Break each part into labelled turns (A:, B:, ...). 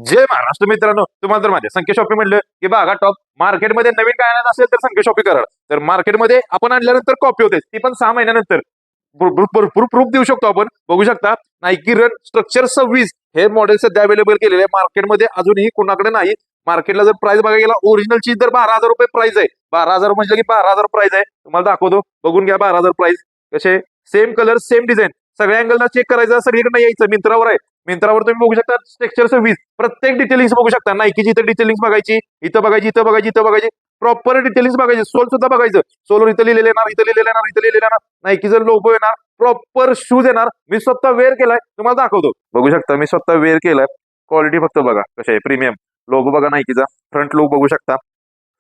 A: जय महाराष्ट्र मित्रांनो, तुम्हाला तर माहिती संख्या शॉपिंग म्हणलं की बघा टॉप मार्केटमध्ये नवीन काय आणायचं असेल तर संख्या शॉपिंग करा. तर मार्केटमध्ये आपण आणल्यानंतर कॉपी होते ती पण 6 महिन्यानंतर भरपूर प्रूफ देऊ शकतो. आपण बघू शकता नाईकी रन स्ट्रक्चर 26 हे मॉडेल सध्या अवेलेबल केलेले आहे मार्केटमध्ये, अजूनही कोणाकडे नाही. मार्केटला जर प्राइस बघायला गेला ओरिजिनल चीज तर 12,000 रुपये प्राइस आहे. 12,000 म्हटलं की 12,000 प्राइस आहे. तुम्हाला दाखवतो, बघून घ्या 12,000 प्राइस कसे. सेम कलर सेम डिझाईन, सगळ्या अँगलला चेक करायचं, सगळीकडे यायचं. मिंत्रावर आहे, मिंत्रावर तुम्ही बघू शकता स्ट्रक्चर 26 प्रत्येक डिटेलिंग्स बघू शकता. नाईकीची इथं डिटेलिंग्स बघायची, इथं बघायची, इथं बघायची, इथं बघायची, प्रॉपर डिटेलिंग्स बघायची. सोल सुद्धा बघायचं, सोलवर इथं लिहिलेलं येणार, इथं लिहिलेलं येणार, इथं लिहिलेलं येणार, नाईकीचं लोगो येणार, प्रॉपर शूज येणार. मी स्वतः वेअर केलाय, तुम्हाला दाखवतो. बघू शकता मी स्वतः वेअर केलाय. क्वालिटी फक्त बघा कशी आहे, प्रीमियम. लोगो बघा नाईकीचा, फ्रंट लुक बघू शकता,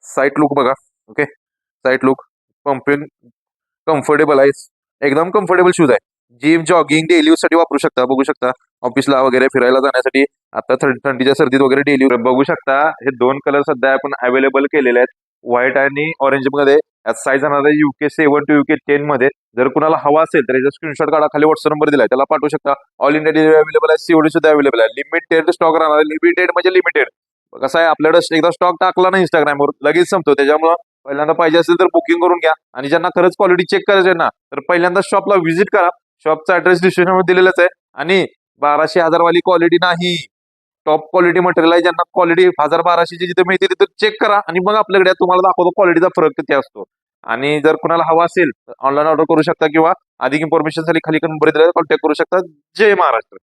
A: साईड लुक बघा. Okay, side look pumping comfortable आहे, एकदम कम्फर्टेबल शूज आहे. जिम जॉगिंग डेली यूज साठी वापरू शकता. बघू शकता ऑफिसला वगैरे फिरायला जाण्यासाठी, आता थंडीच्या सर्दीत वगैरे डेली बघू शकता. हे दोन कलर सध्या आपण अवेलेबल केलेले आहेत, व्हाईट आणि ऑरेंज मध्ये. साईज राहणार आहे UK 7 to UK 10 मध्ये. जर कुणाला हवा असेल तर याचा स्क्रीनशॉट काढा, खाली व्हॉट्सअप नंबर दिलाय त्याला पाठवू शकता. ऑल इंडिया डिलिव्हरी अवेलेबल आहे, COD सुद्धा अवेलेबल आहे. लिमिटेड स्टॉक राहणार आहे, लिमिटेड म्हणजे लिमिटेड. कसं आहे, आपल्याकडे एकदा स्टॉक टाकला ना इंस्टाग्रामवर लगेच संपतो. त्याच्यामुळे पहिल्यांदा पाहिजे असेल तर बुकिंग करून घ्या, आणि ज्यांना खरंच क्वालिटी चेक करायची आहे ना तर पहिल्यांदा शॉपला व्हिजिट करा. शॉपचा ऍड्रेस डिस्क्रिप्शन मध्ये दिलेलाच आहे. आणि 1200-1000 वाली क्वालिटी नाही, टॉप क्वालिटी मटेरियल आहे. ज्यांना क्वालिटी 1000-1200 जिथे मिळते तिथे चेक करा, आणि मग आपल्याकडे तुम्हाला दाखवतो क्वालिटीचा फरक किती असतो. आणि जर कुणाला हवा असेल ऑनलाईन ऑर्डर करू शकता, किंवा अधिक इन्फॉर्मेशन साठी खाली नंबर दिला कॉन्टॅक्ट करू शकता. जय महाराष्ट्र.